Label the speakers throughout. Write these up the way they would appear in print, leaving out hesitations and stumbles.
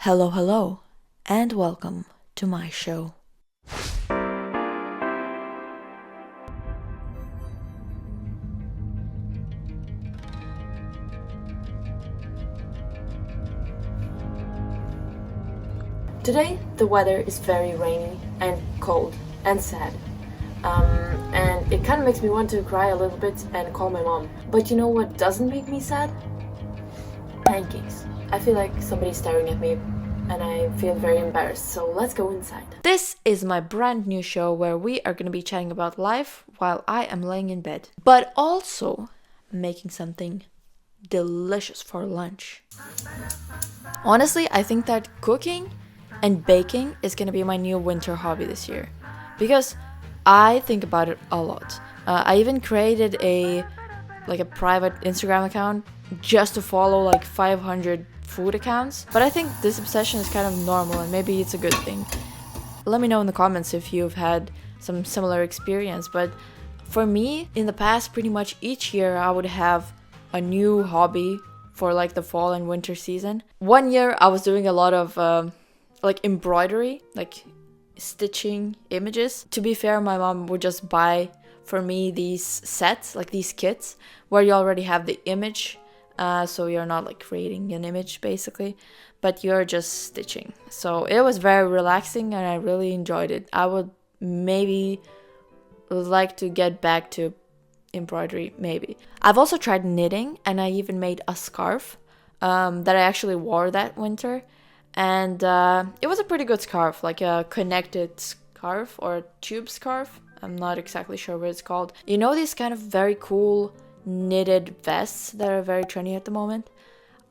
Speaker 1: Hello, hello, and welcome to my show. Today, the weather is very rainy and cold and sad. And it kind of makes me want to cry a little bit and call my mom. But you know what doesn't make me sad? Pancakes. I feel like somebody's staring at me and I feel very embarrassed, so let's go inside. This is my brand new show where we are going to be chatting about life while I am laying in bed, but also making something delicious for lunch. Honestly, I think that cooking and baking is going to be my new winter hobby this year because I think about it a lot. I even created a private Instagram account just to follow like 500 food accounts, but I think this obsession is kind of normal and maybe it's a good thing. Let me know in the comments if you've had some similar experience, but for me, in the past, pretty much each year I would have a new hobby for like the fall and winter season. One year I was doing a lot of embroidery, like stitching images. To be fair, my mom would just buy for me these sets, like these kits, where you already have the image, so you're not like creating an image basically, but you're just stitching. So it was very relaxing and I really enjoyed it. I would maybe like to get back to embroidery, maybe. I've also tried knitting and I even made a scarf that I actually wore that winter. And it was a pretty good scarf, like a connected scarf or a tube scarf. I'm not exactly sure what it's called. You know these kind of very cool knitted vests that are very trendy at the moment?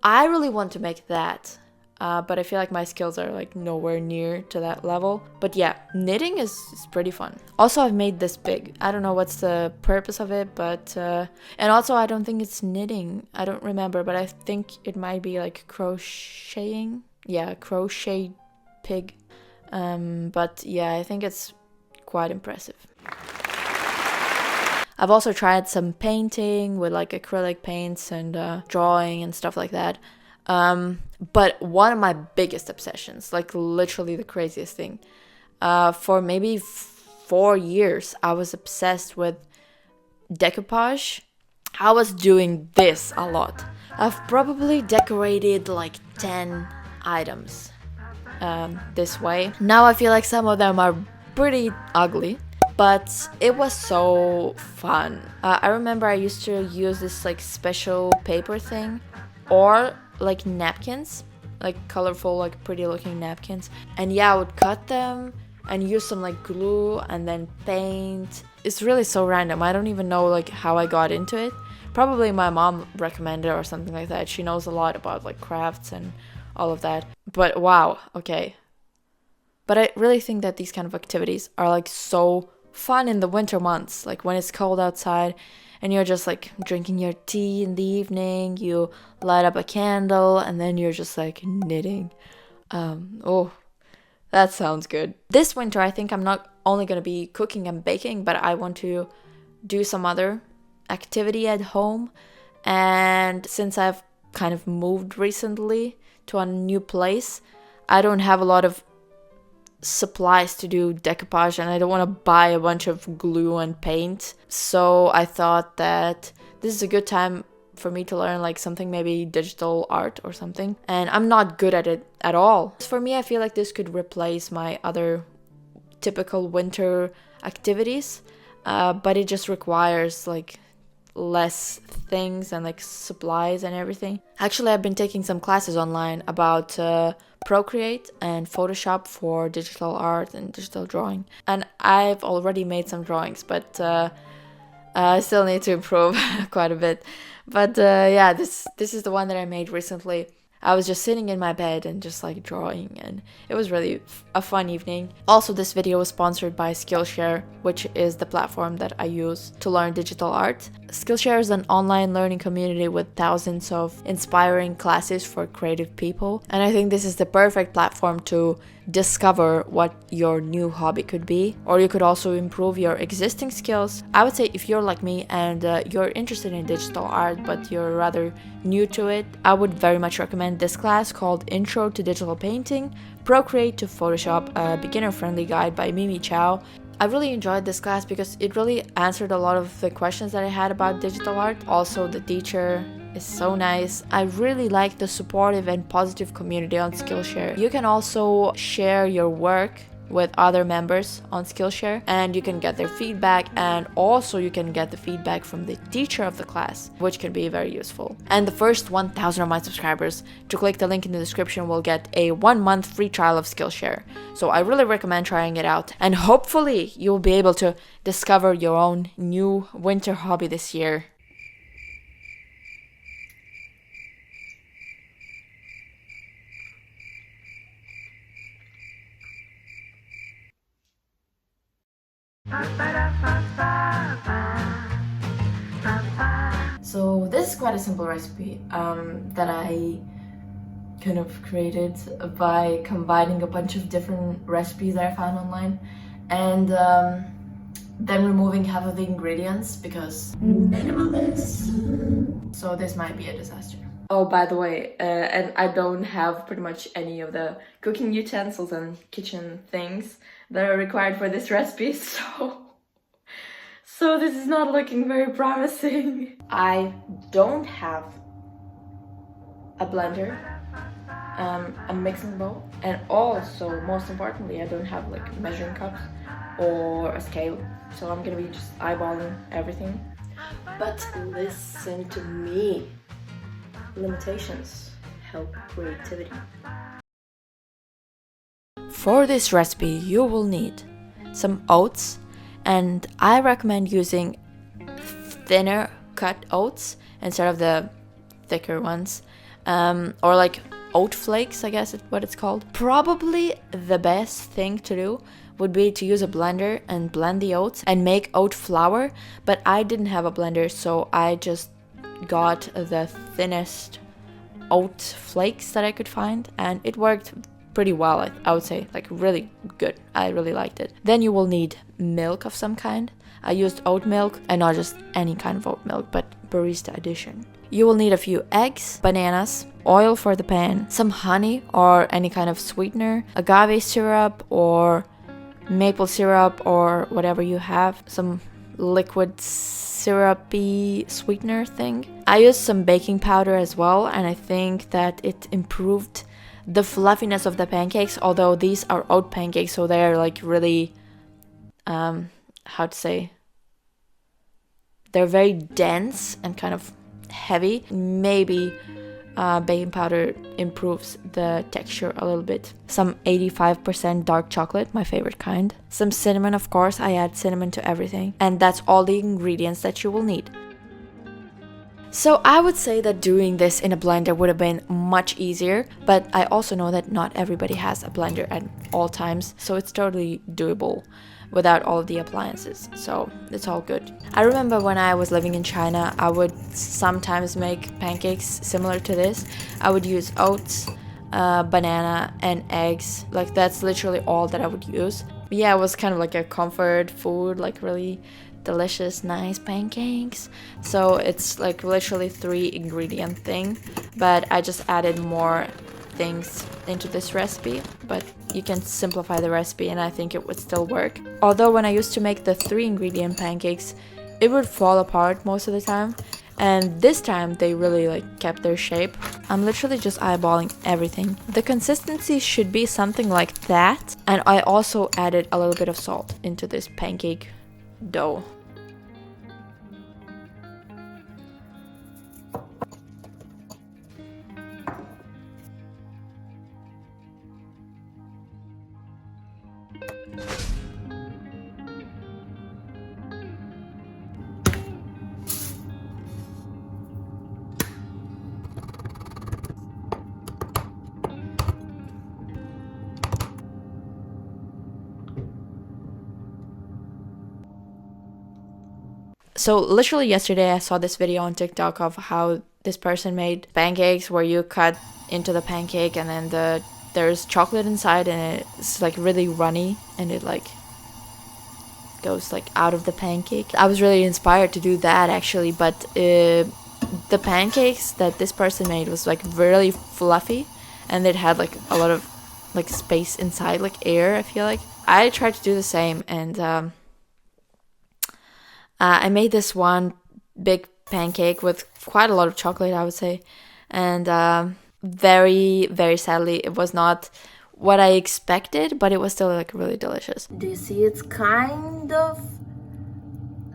Speaker 1: I really want to make that, but I feel like my skills are like nowhere near to that level. But yeah, knitting is pretty fun. Also, I've made this big. I don't know what's the purpose of it, but... and also, I don't think it's knitting. I don't remember, but I think it might be like crocheting. Yeah, crochet pig. But yeah, I think it's quite impressive. I've also tried some painting with like acrylic paints and drawing and stuff like that. But one of my biggest obsessions, like literally the craziest thing, for maybe 4 years, I was obsessed with decoupage. I was doing this a lot. I've probably decorated like 10 items this way. Now I feel like some of them are pretty ugly, but it was so fun. I remember I used to use this like special paper thing or like napkins, like colorful, like pretty looking napkins. And yeah, I would cut them and use some like glue and then paint. It's really so random. I don't even know like how I got into it. Probably my mom recommended or something like that. She knows a lot about like crafts and all of that. But wow, okay. But I really think that these kind of activities are like so fun in the winter months, like when it's cold outside and you're just like drinking your tea in the evening, you light up a candle and then you're just like knitting. Oh, that sounds good. This winter, I think I'm not only going to be cooking and baking, but I want to do some other activity at home. And since I've kind of moved recently to a new place, I don't have a lot of supplies to do decoupage and I don't want to buy a bunch of glue and paint. So I thought that this is a good time for me to learn like something, maybe digital art or something. And I'm not good at it at all. For me, I feel like this could replace my other typical winter activities, but it just requires like less things and like supplies and everything. Actually, I've been taking some classes online about Procreate and Photoshop for digital art and digital drawing, and I've already made some drawings, but I still need to improve quite a bit. But yeah, this is the one that I made recently. I was just sitting in my bed and just like drawing, and it was really a fun evening. Also, this video was sponsored by Skillshare, which is the platform that I use to learn digital art. Skillshare is an online learning community with thousands of inspiring classes for creative people, and I think this is the perfect platform to discover what your new hobby could be, or you could also improve your existing skills. I would say if you're like me and you're interested in digital art but you're rather new to it, I would very much recommend recommend this class called Intro to Digital Painting, Procreate to Photoshop, a beginner-friendly guide by Mimi Chow. I really enjoyed this class because it really answered a lot of the questions that I had about digital art. Also, the teacher is so nice. I really like the supportive and positive community on Skillshare. You can also share your work with other members on Skillshare, and you can get their feedback, and also you can get the feedback from the teacher of the class, which can be very useful. And the first 1,000 of my subscribers to click the link in the description will get a 1-month free trial of Skillshare. So I really recommend trying it out, and hopefully you'll be able to discover your own new winter hobby this year. So this is quite a simple recipe that I kind of created by combining a bunch of different recipes that I found online, and then removing half of the ingredients because minimalist. So this might be a disaster. Oh, by the way, and I don't have pretty much any of the cooking utensils and kitchen things that are required for this recipe, so this is not looking very promising. I don't have a blender, a mixing bowl, and also, most importantly, I don't have like measuring cups or a scale, so I'm gonna be just eyeballing everything. But listen to me. Limitations help creativity. For this recipe, you will need some oats, and I recommend using thinner cut oats instead of the thicker ones, or like oat flakes, I guess is what it's called. Probably the best thing to do would be to use a blender and blend the oats and make oat flour, but I didn't have a blender, so I just got the thinnest oat flakes that I could find, and it worked pretty well. I would say, like, really good. I really liked it. Then you will need milk of some kind. I used oat milk, and not just any kind of oat milk, but barista edition. You will need a few eggs, bananas, oil for the pan, some honey or any kind of sweetener, agave syrup or maple syrup or whatever you have, some liquid syrupy sweetener thing. I used some baking powder as well, and I think that it improved the fluffiness of the pancakes, although these are oat pancakes, so they're like really, how to say, they're very dense and kind of heavy. Maybe baking powder improves the texture a little bit. Some 85% dark chocolate, my favorite kind. Some cinnamon, of course, I add cinnamon to everything. And that's all the ingredients that you will need. So I would say that doing this in a blender would have been much easier, but I also know that not everybody has a blender at all times, so it's totally doable without all of the appliances, so it's all good. I remember when I was living in China, I would sometimes make pancakes similar to this. I would use oats, banana, and eggs. Like, that's literally all that I would use. Yeah, it was kind of like a comfort food, like really delicious, nice pancakes. So it's like literally 3 ingredient thing, but I just added more things into this recipe, but you can simplify the recipe and I think it would still work. Although when I used to make the 3 ingredient pancakes, it would fall apart most of the time, and this time they really like kept their shape. I'm literally just eyeballing everything. The consistency should be something like that, and I also added a little bit of salt into this pancake dough. So literally yesterday I saw this video on TikTok of how this person made pancakes where you cut into the pancake and then there's chocolate inside and it's like really runny and it like goes like out of the pancake. I was really inspired to do that actually, but The pancakes that this person made was like really fluffy, and it had like a lot of like space inside, like air, I feel like. I tried to do the same, and I made this one big pancake with quite a lot of chocolate, I would say. And very, very sadly, it was not what I expected, but it was still like really delicious.
Speaker 2: Do you see? It's kind of...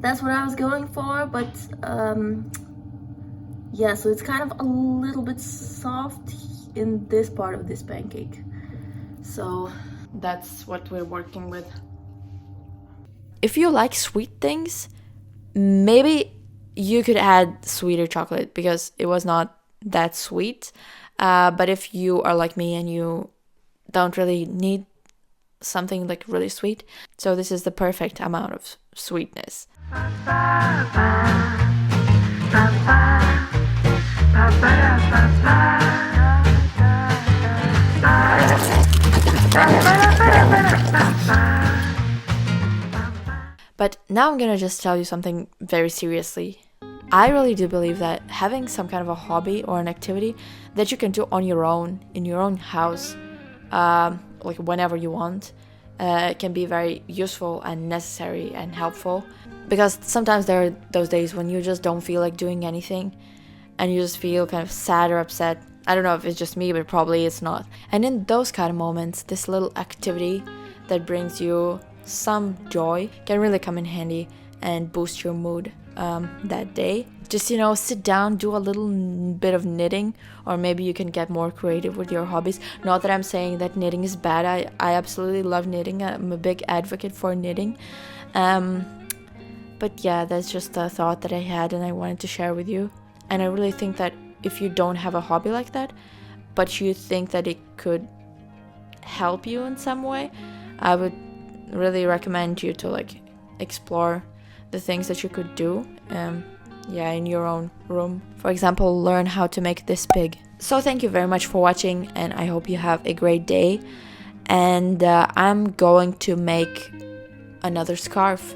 Speaker 2: That's what I was going for, but yeah, so it's kind of a little bit soft in this part of this pancake. So
Speaker 1: that's what we're working with. If you like sweet things, maybe you could add sweeter chocolate because it was not that sweet. But if you are like me and you don't really need something like really sweet, so this is the perfect amount of sweetness. But now I'm gonna just tell you something very seriously. I really do believe that having some kind of a hobby or an activity that you can do on your own, in your own house, like whenever you want, can be very useful and necessary and helpful. Because sometimes there are those days when you just don't feel like doing anything and you just feel kind of sad or upset. I don't know if it's just me, but probably it's not. And in those kind of moments, this little activity that brings you some joy can really come in handy and boost your mood that day. Just, you know, sit down, do a little bit of knitting, or maybe you can get more creative with your hobbies. Not that I'm saying that knitting is bad. I absolutely love knitting. I'm a big advocate for knitting. But yeah, that's just a thought that I had and I wanted to share with you. And I really think that if you don't have a hobby like that, but you think that it could help you in some way, I would really recommend you to like explore the things that you could do in your own room. For example, learn how to make this pig. So thank you very much for watching, and I hope you have a great day. And I'm going to make another scarf.